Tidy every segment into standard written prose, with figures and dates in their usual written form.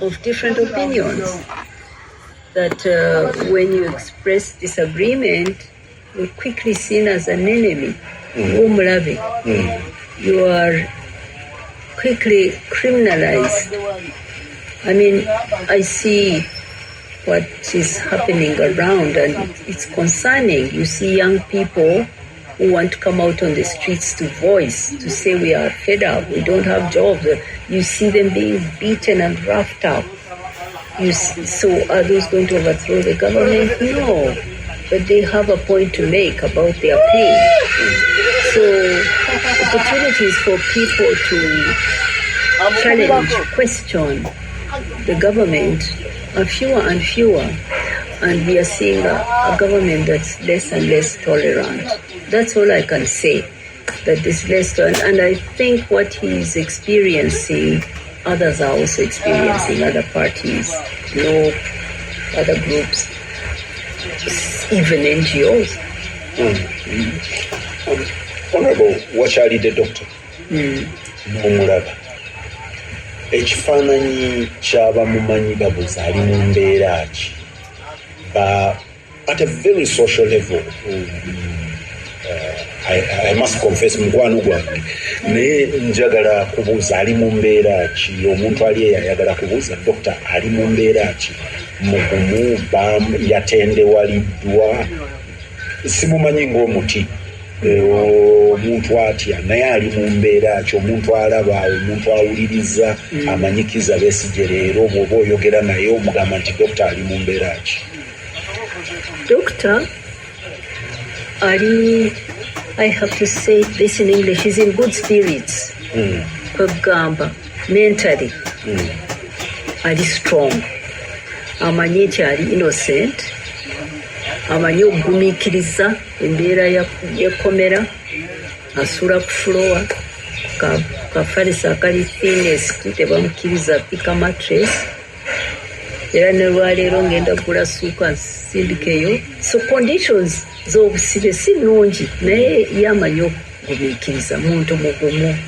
of different opinions. That when you express disagreement, you're quickly seen as an enemy. You are quickly criminalized. I mean, I see what is happening around, and it's concerning. You see young people who want to come out on the streets to voice, to say we are fed up, we don't have jobs. You see them being beaten and roughed up. So are those going to overthrow the government? No. But they have a point to make about their pain. So opportunities for people to challenge, question the government are fewer and fewer. And we are seeing a government that's less and less tolerant. That's all I can say, that this less tolerant. And I think what he's experiencing, others are also experiencing, other parties, other groups, even NGOs. Honorable wakyalidde Doctor n'omulaba ekifaananyi ky'abamumanyi babuza ali mu mbeera ki at a very social level. I must confess mukwano gwange naye njagala kubuuza ali mu mbeera ki, omuntu ali eyayagala kubuuza Doctor ali mu mbeera ki, mugumu yatendewaliddwa, simumanyi ng'omuti omuntu atya naye ali mu mbeera ki, omuntu alaba, omuntu awuliriza amanyikiza Besigye leero bw'oba oyogera naye omugamba nti Doctor ali mu mbeera ki? Doctor Ali, I have to say this in English, he's in good spirits. Kagamba, mentally, Ali strong. Amanyi nti ali innocent. Amanyi okugumikiriza embeera y'ekkomera, asula ku floor, kafalisa akali thinnest, tebamukiriza pika mattress. Era ne lwaleero ngenda kugula suuka nsindikeyo. So conditions z'obusibe si nnungi, naye yamanyi okugumiikiriza, muntu mugumu.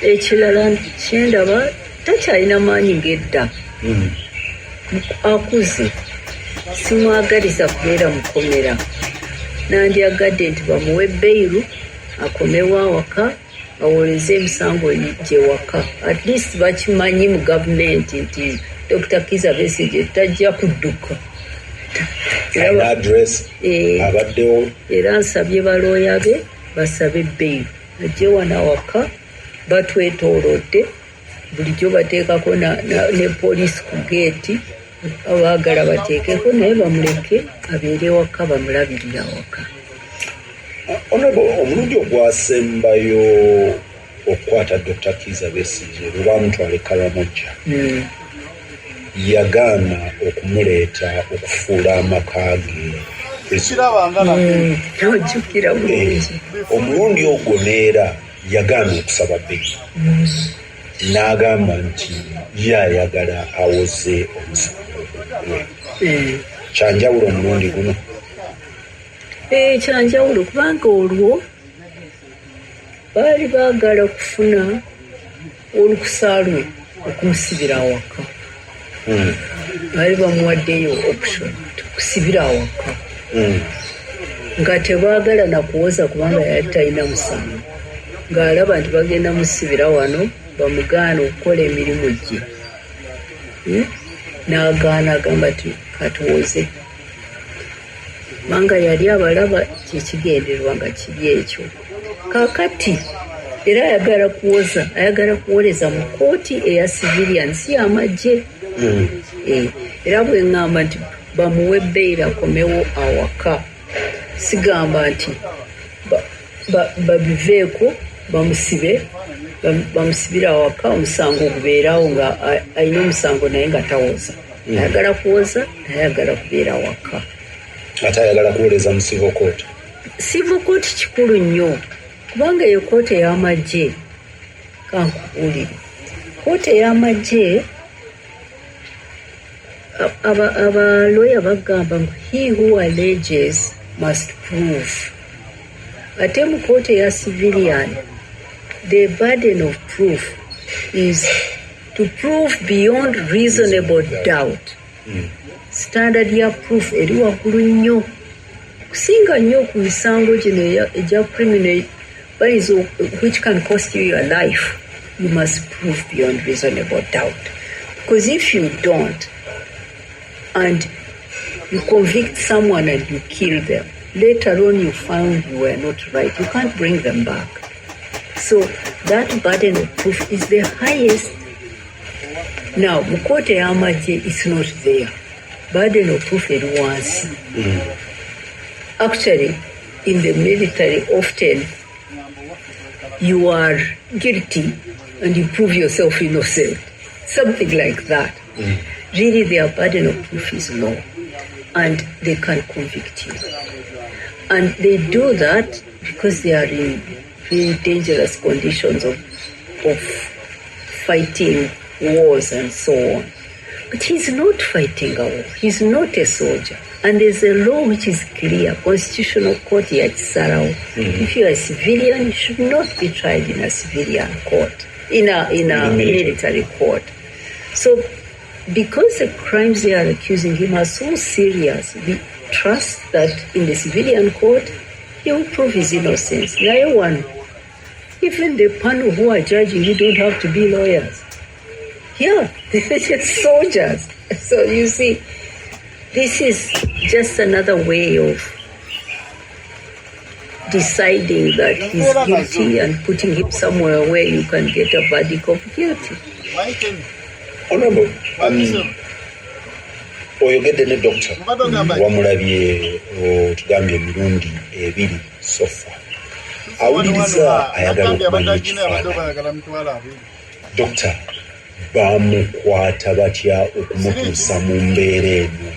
Ekirala kyendaba takyalina maanyi ng'edda. Akuze simwagaliza kubeera mukomera, nandyagadde nti bamuwe beiru akomewo awaka awoleze emisango gye waka. At least bakimanyi mu gavumenti nti Dr. Kizza Besigye tajja kudduka. Era nsabye balooya be basabe beiru ajje wano awaka, batwetoolodde bulijjo bateekako ne poliisi ku geeti, abaagala bateekeko naye bamuleke abeere waka, bamulabirira waka. Omulundi ogwasembayo okukwata Dr. Kizza Besigye lwe bamutwala e Karamojja, yagaana okumuleeta okufuula amaka ge. Ojjukira bulungi. Omulundi ogwo neera yagaana okusaba bbeeyi, n'agamba nti yayagala awoze omusango gwe. Kyanjawulo omulundi guno? Kyanjawulo kubanga olwo baali baagala okufuna olukusa lwe okumusibira awaka. Baali bamuwaddeyo option kusibira awaka, nga tebaagala nakuwoza kubanga yali talina musango, ng'alaba nti bagenda musibira wano bamugaana okukola emirimu gye. N'agaana agamba nti katuwoze, kubanga yali abalaba kyekigendererwa nga kiri ekyo. Kaakati era ayagala kuwoza, ayagala kuwoleza mu kooti eya civilian, si y'amagye. Era bwe ŋŋamba nti bamuwe bbeeyi akomewo awaka, sigamba nti babiveeko bamusibire awaka omusango gubeerawo nga alina omusango naye nga tawoza. Ayagala kuwoza, ayagala kubeera awaka. Ate ayagala kuwoleza mu civil court. Civil court kikulu nnyo kubanga eyo kooti ey'amagye. Kankubuulire, kooti ey'amagye abalooya bagamba ngu he who alleges must prove. Ate mu kooti eya civilian, the burden of proof is to prove beyond reasonable doubt. Standard ya proof eri waggulu nnyo kusinga nnyo ku misango gino egya criminal which can cost you your life. You must prove beyond reasonable doubt. Because if you don't, and you convict someone and you kill them, later on you found you were not right, you can't bring them back. So that burden of proof is the highest. Now, Mukote Yamaje is not there. Burden of proof is once. Actually, in the military, often you are guilty and you prove yourself innocent. Something like that. Really, their burden of proof is low and they can convict you. And they do that because they are in very dangerous conditions of fighting wars and so on. But he's not fighting a war. He's not a soldier. And there's a law which is clear, Constitutional Court ya Kisarawo. If you are a civilian, you should not be tried in a civilian court, in a military court. So because the crimes they are accusing him are so serious, we trust that in the civilian court, he will prove his innocence. No one, even the panel who are judging, you don't have to be lawyers. Yeah, they're just soldiers. So you see, this is just another way of deciding that he's guilty and putting him somewhere where you can get a verdict of guilty. Honorable, oyogedde ne doctor wamulabye otugambye emirundi ebiri sofa awuliriza ayagala okumanya ekifaananyi. Doctor, bamukwata batya okumutuusa mu mbeera eno?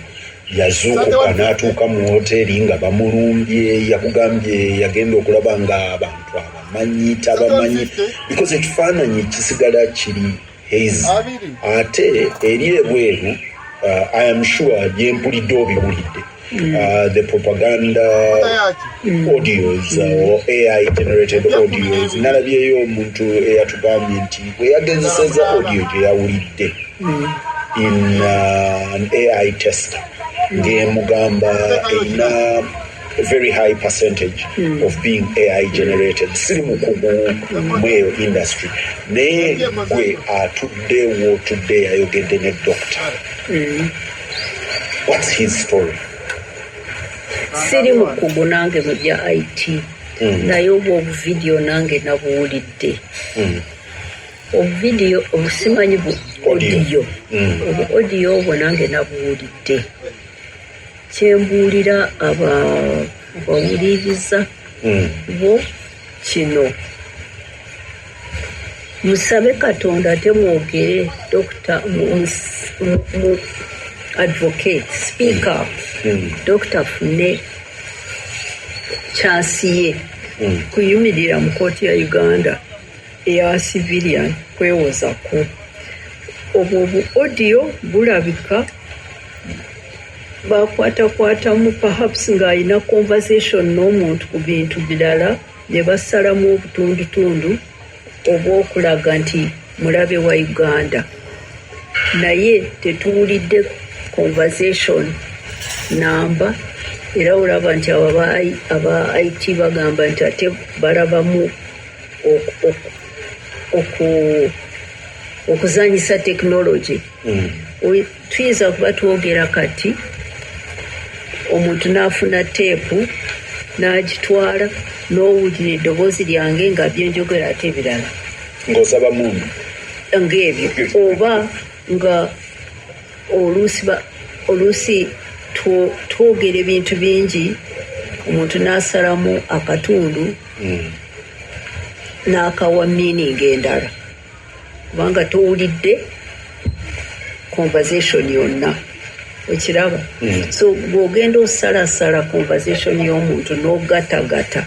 Yazuukuka n'atuuka mu hoteeri nga bamulumbye, yakugambye yagenda okulaba nga abantu abamanyi tabamanyi, because ekifaananyi kisigala kiri hazy. Ate eri ebweru, I am sure byempulidde obiwulidde, the propaganda audios or AI generated audios, nalabyeyo omuntu eyatugambye nti bwe yagezeseza audio gye yawulidde in an AI tester ng'emugamba erina a very high percentage of being AI generated. Siri mukugu mweyo industry. Naye gwe atuddewo tudde ayogedde ne doctor. What's his story? Siri mukugu nange mu bya IT. Naye obwo obuvidiyo nange nabuwulidde. Obuvidiyo obusimanyi bu audio. Audio obwo nange nabuwulidde. Kyembuulira abawuliriza bo kino. Musabe Katonda ate mwogere Dr. mu advocate, speaker, Dr. Fune chansiye kuyumirira mu kooti ya Uganda eya civilian kwewozako. Obwo bu audio bulabika bakwatakwatamu perhaps ng'alina conversation n'omuntu ku bintu birala ne basalamu obutundutundu obw'okulaga nti mulabe wa Uganda. Naye tetuwulidde conversation namba, era olaba nti aba IT bagamba nti ate balabamu okuzanyisa technology. Tuyinza kuba twogera kati omuntu n'afuna teepu n'agitwala n'owulira eddoboozi lyange nga byenjogera ate ebirala ng'osaba mundu ng'ebyo, oba nga oluusi twogera ebintu bingi, omuntu n'asalamu akatundu n'akawa meaning endala kubanga towulidde conversation yonna. Okiraba? So bw'ogenda osalasala conversation y'omuntu n'ogatagata,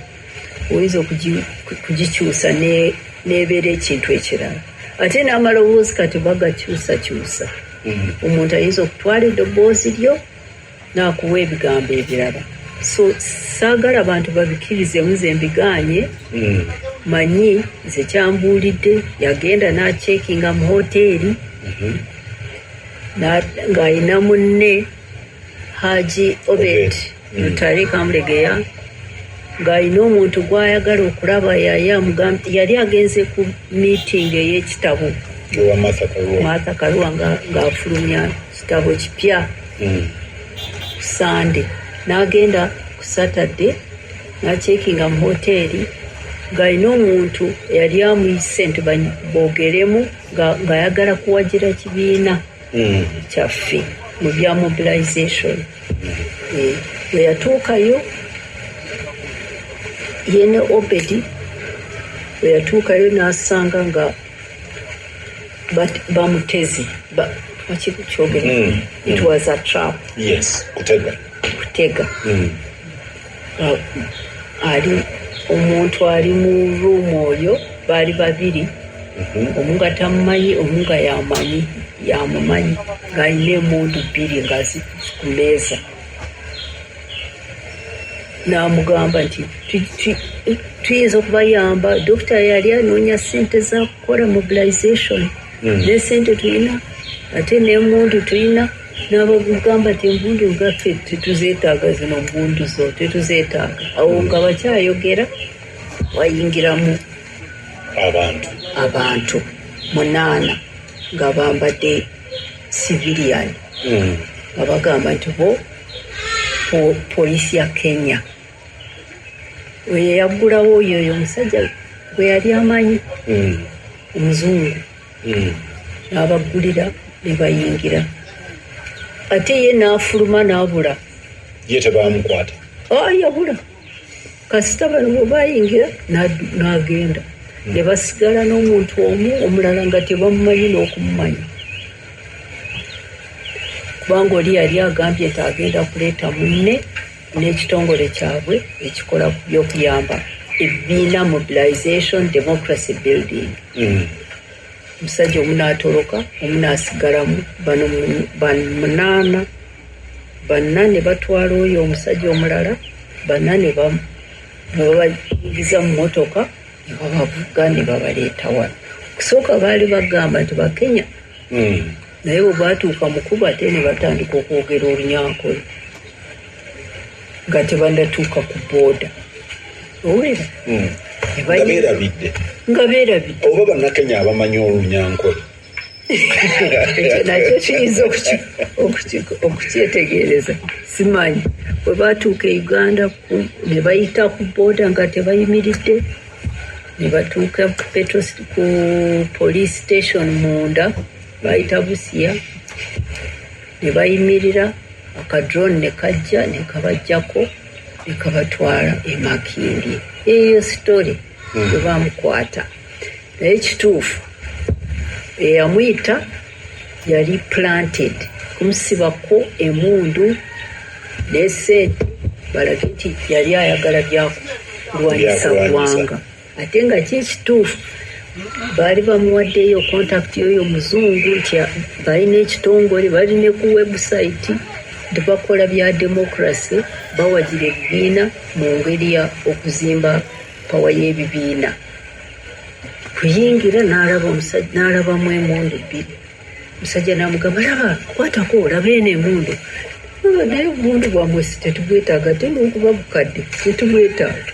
oyinza okugikyusa n'ebeera ekintu ekirala. Ate n'amaloboozi kati bagakyusakyusa. Omuntu ayinza okutwala eddoboozi lyo n'akuwa ebigambo ebirala. So saagala abantu babikkirize, nze mbiganye manyi nze kyambuulidde yagenda n'acekinga mu hoteeri ng'alina munne Haji Obed Mutale Kamulegeya ng'alina omuntu gw'ayagala okulaba yali agenze ku meeting ey'ekitabo Martha Karua ng'afulumya kitabo kipya ku Sande n'agenda ku Saturday n'acekinga mu hoteeri ng'alina omuntu yali amuyise nti boogeremu ng'ayagala kuwagira kibiina kyaffe mu bya mobilization. Bwe yatuukayo yene Obedi bwe yatuukayo n'asanga nga bamutezi kyogere it was a trap. Yes, kutega ali omuntu ali mu ruumu oyo baali babiri omu nga tamumanyi omu nga yamumanyi ng'alina emundu bbiri nga ku meeza n'amugamba nti tuyinza okubayamba dokita yali anoonya sente za kukola mobilization ne sente tulina ate n'emundu tulina n'abagugamba nti embundu ngaffe tetuzeetaaga zino mbundu zo tetuzeetaaga awo nga bakyayogera wayingiramu abantu 8 nga bambadde civilian nga bagamba nti polisi ya Kenya weyaggulawo oyo omusajja gwe yali amanyi omuzungu n'abaggulira ne bayingira ate ye n'afuluma n'abula ye tebamukwata yabula kasita bano bwe bayingira n'agenda ne basigala n'omuntu omu omulala nga tebamumanyi n'okumumanyi kubanga oli yali agambye nti agenda kuleeta munne n'ekitongole kyabwe ekikola ku by'okuyamba ebibiina mobilization democracy building. Omusajja omu n'atoloka omu n'asigalamu bano 8 banna ne batwala oyo omusajja omulala banna ne babayingiza mu motoka ne babavuga ne babaleeta wano kusooka baali bagamba nti Bakenya naye bwe baatuuka mukuba ate ne batandika okwogera olunyankole nga tebannatuuka ku booda owera nga beerabidde oba bannakenya abamanyi olunyankole ekyo nakyo kiyinza okukyetegereza simanyi bwe baatuuka e Uganda ne bayita ku booda nga tebayimiridde ne batuuka ku police station munda bayita Busia ne bayimirira akadrone ne kajja ne kabajjako ne kabatwala e Makindi. Eyo story gwe bamukwata naye kituufu eyamuyita yali planted kumusibako emundu nesente balage nti yali ayagala byakulwanyisa ggwanga ate nga kyekituufu baali bamuwaddeyo kontakiti y'oyo muzungu nti balina ekitongole balina ku webusayiti nti bakola bya demokrasi bawagira ebibiina mu ngeri ya okuzimba pawa y'ebibiina kuyingira n'alabamu emundu 2 omusajja n'amugamba laba kwatako olaba eno emundu naye omundu bwamwe tetubwetaaga ate n'okuba bukadde tetubwetaaga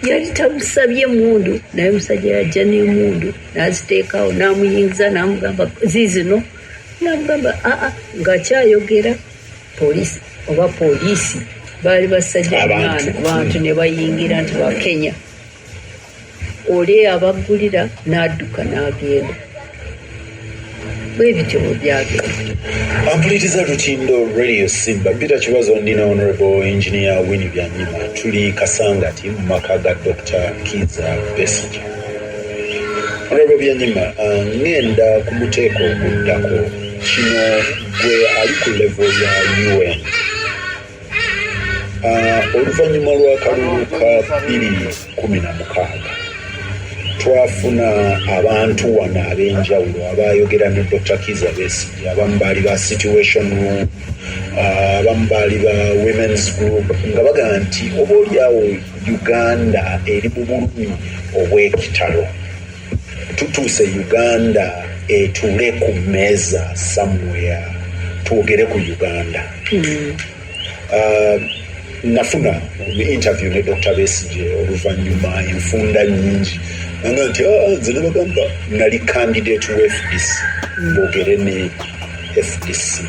yali tamusabye emundu naye omusajja yajja n'emundu n'aziteekawo n'amuyingiza n'amugamba ziizino n'amugamba ng'akyayogera polisi oba poliisi baali basajja 8 bantu ne bayingira nti Bakenya oli abaggulira n'adduka n'agenda bwebityo bwe byagenda. Ampuliriza Lutindo Radio Simba mpita kibazo ndina Honorable Engineer Winnie Byanyima tuli Kasangati mu maka ga Dr. Kiza Besigye. Honorable Byanyima ngenda ku muteeko okuddako kino gwe ali ku level ya UN oluvannyuma lw'akalulu ka 2016 twafuna abantu wano ab'enjawulo abayogera ne Dr. Kizza Besigye, abamu baali ba situation room, abamu baali ba women's group, nga bagamba nti obaoliawo Uganda eri mu bulumi obw'ekitalo, tutuuse Uganda etuule ku mmeeza somewhere twogere ku Uganda. Nafuna interview ne Dr. Besigye oluvannyuma enfunda nnyingi nga nti nze ne bagamba nali candidate wa FDC boogere ne FDC.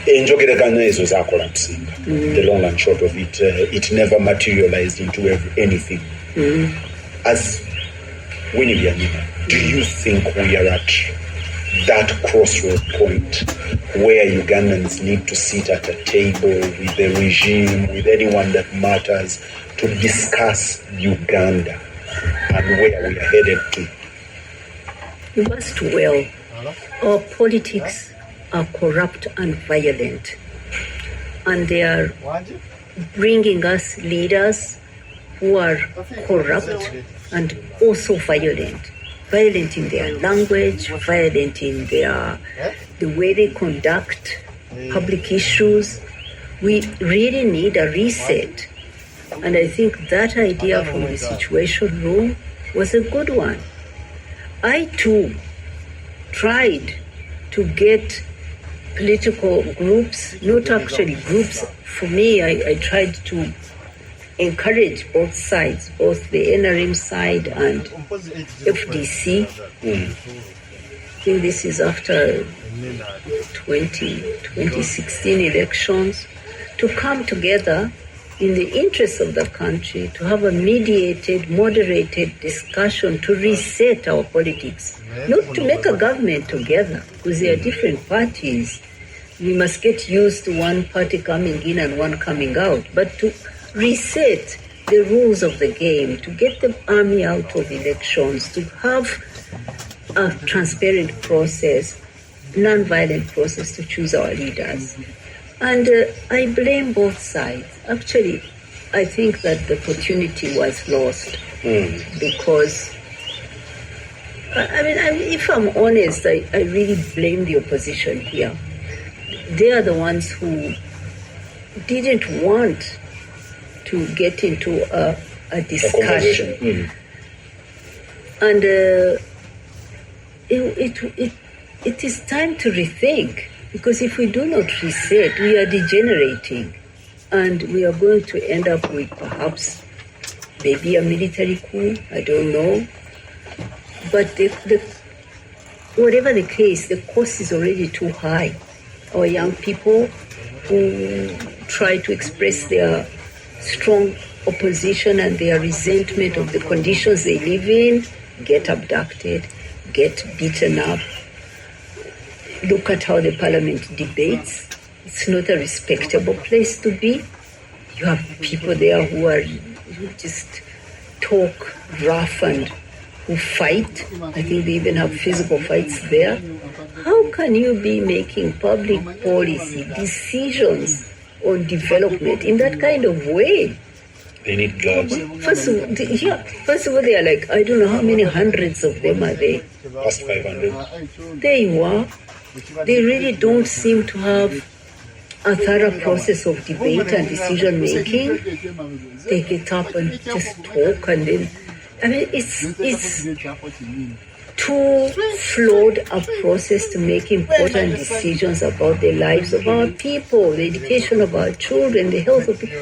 Enjogeregano ezo zaakola kusinga. The long and short of it, it never materialized into anything. As Winnie Byanyima, do you think we are at that crossroad point where Ugandans need to sit at a table with the regime, with anyone that matters, to discuss Uganda and where we are headed to? You must well. Our politics are corrupt and violent, and they are bringing us leaders who are corrupt and also violent. Violent in their language, violent in the way they conduct public issues. We really need a reset. And I think that idea from the Situation Room was a good one. I too tried to get political groups, not actually groups. For me, I tried to encourage both sides, both the NRM side and FDC. I think this is after 2016 elections, to come together in the interest of the country, to have a mediated, moderated discussion to reset our politics, not to make a government together, because there are different parties. We must get used to one party coming in and one coming out, but to reset the rules of the game, to get the army out of elections, to have a transparent process, non-violent process to choose our leaders. And I blame both sides. Actually, I think that the opportunity was lost because, if I'm honest, I really blame the opposition here. They are the ones who didn't want to get into a discussion. And it is time to rethink, because if we do not reset, we are degenerating, and we are going to end up with perhaps maybe a military coup, I don't know. But whatever the case, the cost is already too high. Our young people who try to express their strong opposition and their resentment of the conditions they live in get abducted, get beaten up. Look at how the parliament debates. It's not a respectable place to be. You have people there who just talk rough and who fight. I think they even have physical fights there. How can you be making public policy decisions on development in that kind of way? They need jobs. First of all, they are like, I don't know how many hundreds of them are there. Past 500. There you are. They really don't seem to have a thorough process of debate and decision making. They get up and just talk, and then it's too flawed a process to make important decisions about the lives of our people, the education of our children, the health of people.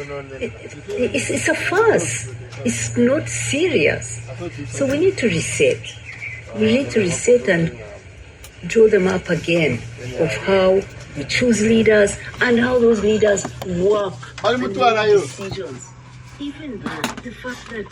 It's a farce. It's not serious. So we need to reset. We need to reset and draw them up again of how we choose leaders and how those leaders work and make decisions. Even the fact that